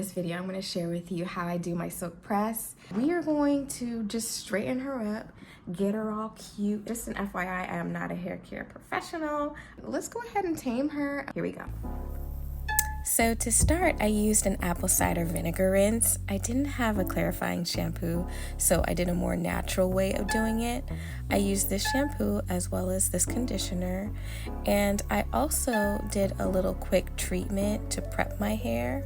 this video, I'm going to share with you how I do my silk press. We are going to just straighten her up, get her all cute. Just an FYI, I am not a hair care professional. Let's go ahead and tame her. Here we go. So to start, I used an apple cider vinegar rinse. I didn't have a clarifying shampoo, so I did a more natural way of doing it. I used this shampoo as well as this conditioner, and I also did a little quick treatment to prep my hair.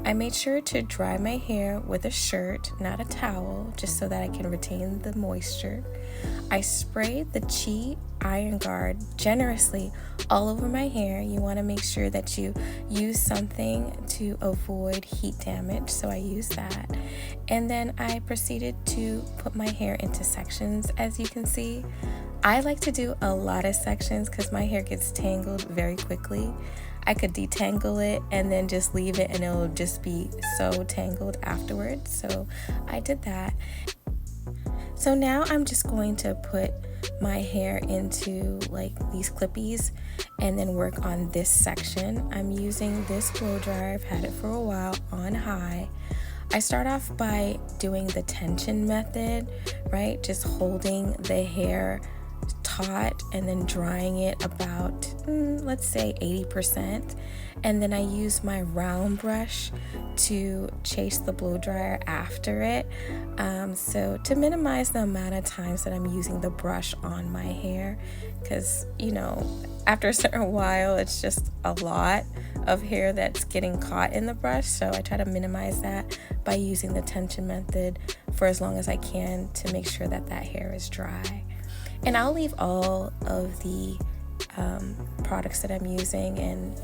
I made sure to dry my hair with a shirt, not a towel, just so that I can retain the moisture. I sprayed the Chi Iron Guard generously all over my hair. You want to make sure that you use something to avoid heat damage, so I used that. And then I proceeded to put my hair into sections. As you can see, I like to do a lot of sections because my hair gets tangled very quickly. I could detangle it and then just leave it and it'll just be so tangled afterwards. So I did that. So now I'm just going to put my hair into like these clippies and then work on this section. I'm using this blow dryer. I've had it for a while on high. I start off by doing the tension method, right? Just holding the hair taut and then drying it about, let's say 80%. And then I use my round brush to chase the blow dryer after it. So to minimize the amount of times that I'm using the brush on my hair, because after a certain while it's just a lot of hair that's getting caught in the brush. So I try to minimize that by using the tension method for as long as I can to make sure that that hair is dry. And I'll leave all of the products that I'm using and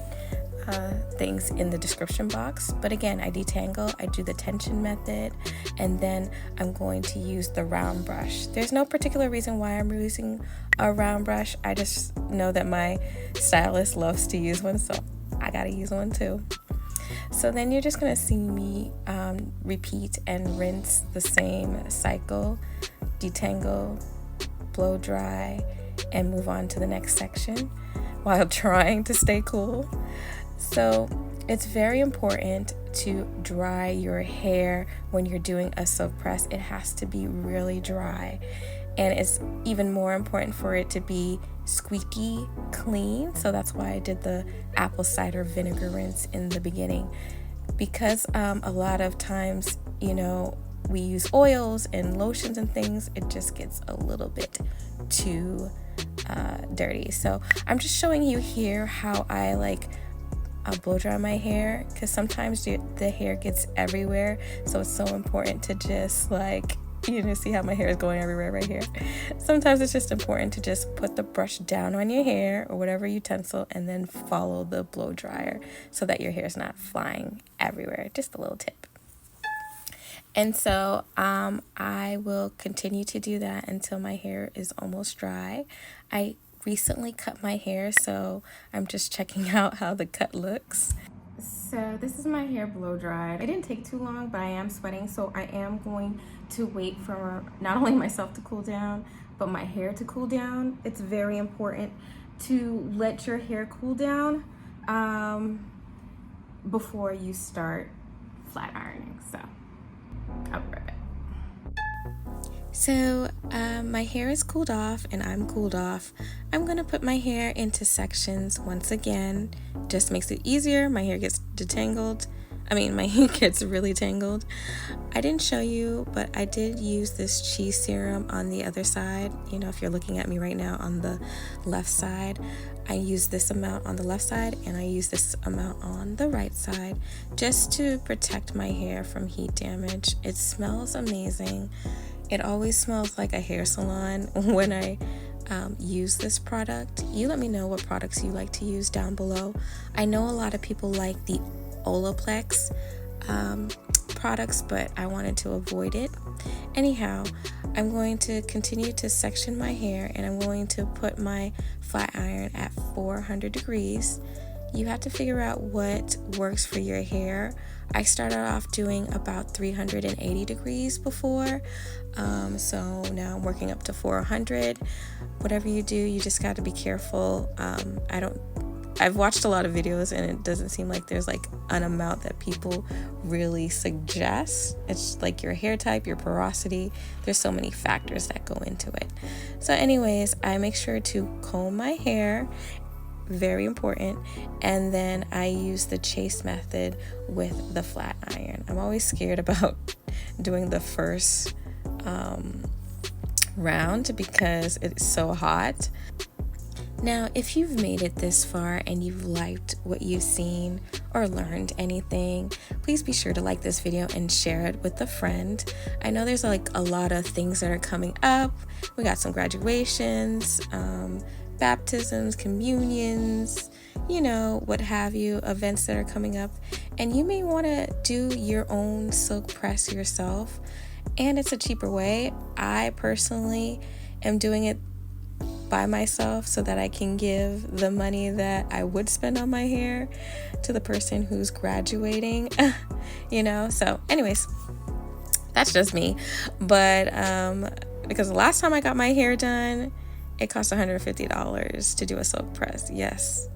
things in the description box. But again, I detangle, I do the tension method, and then I'm going to use the round brush. There's no particular reason why I'm using a round brush. I just know that my stylist loves to use one, so I gotta use one too. So then you're just gonna see me repeat and rinse the same cycle, detangle, blow dry, and move on to the next section while trying to stay cool. So it's very important to dry your hair when you're doing a silk press. It has to be really dry, and it's even more important for it to be squeaky clean. So that's why I did the apple cider vinegar rinse in the beginning, because a lot of times we use oils and lotions and things, it just gets a little bit too dirty. So I'm just showing you here how I blow dry my hair, because sometimes the hair gets everywhere. So it's so important to just see how my hair is going everywhere right here. Sometimes it's just important to just put the brush down on your hair or whatever utensil and then follow the blow dryer so that your hair is not flying everywhere. Just a little tip. And so I will continue to do that until my hair is almost dry. I recently cut my hair, so I'm just checking out how the cut looks. So this is my hair blow dried. It didn't take too long, but I am sweating, so I am going to wait for not only myself to cool down, but my hair to cool down. It's very important to let your hair cool down before you start flat ironing. So I'll be right back. So my hair is cooled off and I'm cooled off. I'm gonna put my hair into sections once again. Just makes it easier. My hair gets detangled. My hair gets really tangled. I didn't show you, but I did use this cheese serum on the other side. If you're looking at me right now on the left side, I use this amount on the left side and I use this amount on the right side just to protect my hair from heat damage. It smells amazing. It always smells like a hair salon when I use this product. You let me know what products you like to use down below. I know a lot of people like the Olaplex products, but I wanted to avoid it. Anyhow, I'm going to continue to section my hair and I'm going to put my flat iron at 400 degrees. You have to figure out what works for your hair. I started off doing about 380 degrees before, so now I'm working up to 400. Whatever you do, you just got to be careful. I don't I've watched a lot of videos and it doesn't seem like there's like an amount that people really suggest. It's like your hair type, your porosity. There's so many factors that go into it. So anyways, I make sure to comb my hair, very important, and then I use the chase method with the flat iron. I'm always scared about doing the first round because it's so hot. Now, if you've made it this far and you've liked what you've seen or learned anything, please be sure to like this video and share it with a friend. I know there's like a lot of things that are coming up. We got some graduations, baptisms, communions, you know, what have you, events that are coming up. And you may want to do your own silk press yourself. And it's a cheaper way. I personally am doing it by myself so that I can give the money that I would spend on my hair to the person who's graduating, you know. So anyways, that's just me. But because the last time I got my hair done, it cost $150 to do a silk press. Yes,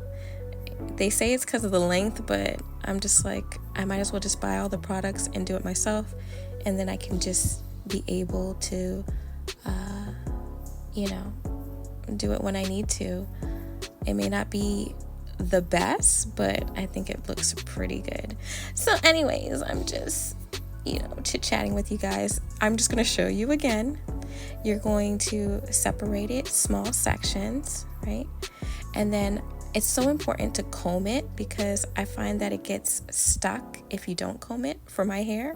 they say it's because of the length, but I'm just like, I might as well just buy all the products and do it myself, and then I can just be able to you know, do it when I need to. It may not be the best, but I think it looks pretty good. So anyways, I'm just, you know, chit-chatting with you guys. I'm just going to show you again. You're going to separate it small sections, right? And then it's so important to comb it because I find that it gets stuck if you don't comb it for my hair.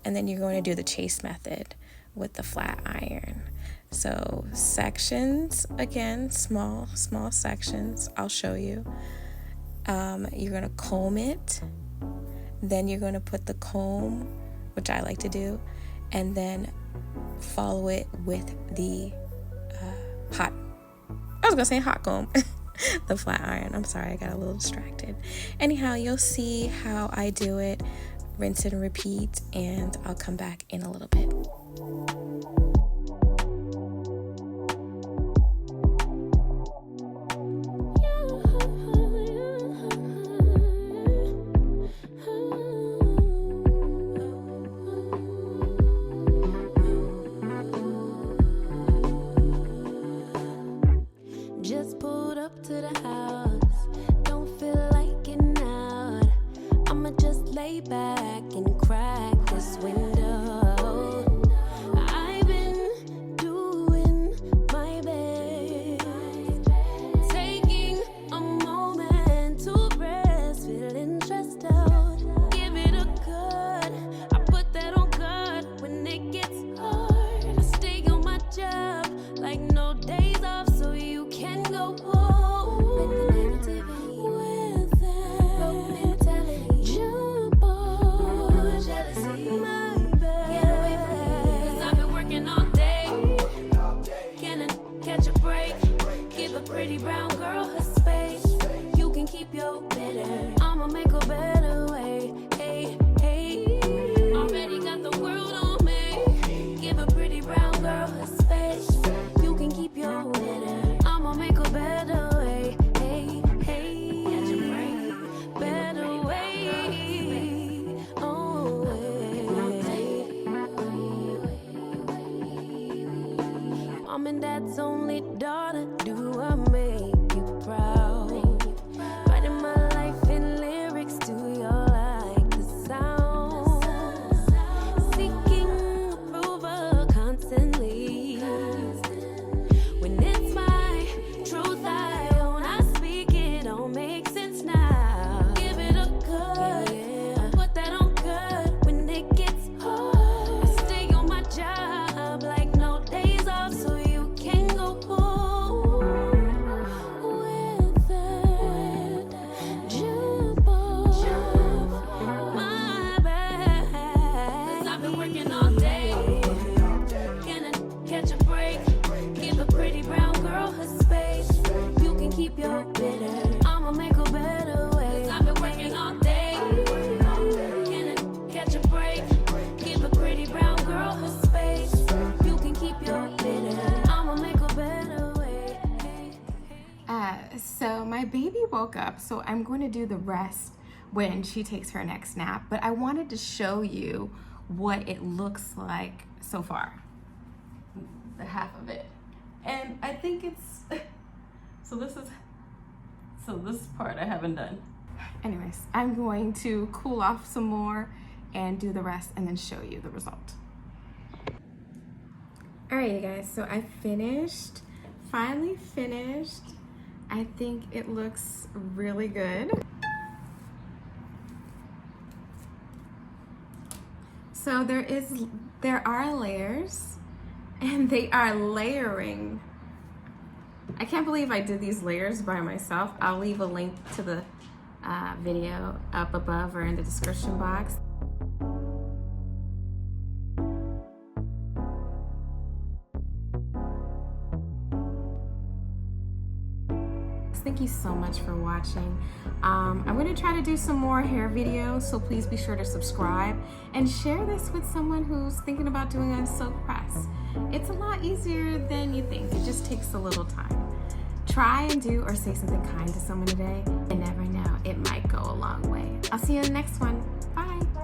And then you're going to do the chase method with the flat iron. So sections, again, small sections. I'll show you. You're going to comb it. Then you're going to put the comb, which I like to do, and then follow it with the hot comb. The flat iron. I'm sorry, I got a little distracted. Anyhow, you'll see how I do it. Rinse and repeat, and I'll come back in a little bit. Just pulled up to the house, don't feel like getting out. I'ma just lay back and crack this window. I've been doing my best, taking a moment to rest, feeling stressed out. Give it a good, I put that on good when it gets hard. I stay on my job like no days off, so you can go home with the negativity, with that broke mentality. Jump on jealousy, my bad. Get away from me, 'cause I've been working all day. Can I catch a break? Give a pretty brown girl her space. You can keep your bitter, I'ma make a better way. Hey, hey, already got the world on me. Give a pretty brown girl her space. You can keep your bitter, I'ma make a better way. Hey, hey, catch a break, better way. Oh, Mom and Dad's only daughter, do I make you proud? Writing my life in lyrics, do you like the sound? Seeking approval constantly. When it's my truth I own, I speak it, don't make sense now. Give it a good, put that on good when it gets hard. I stay on my job like no days off, so you can go home. baby woke up, so I'm going to do the rest when she takes her next nap, but I wanted to show you what it looks like so far. The half of it. And I think it's, so this part I haven't done. Anyways, I'm going to cool off some more and do the rest and then show you the result. All right, you guys, so I finished, finally finished. I think it looks really good. So there are layers, and they are layering. I can't believe I did these layers by myself. I'll leave a link to the video up above or in the description box. Thank you so much for watching. I'm going to try to do some more hair videos, so please be sure to subscribe and share this with someone who's thinking about doing a silk press. It's a lot easier than you think. It just takes a little time. Try and do or say something kind to someone today. You never know, it might go a long way. I'll see you in the next one. Bye.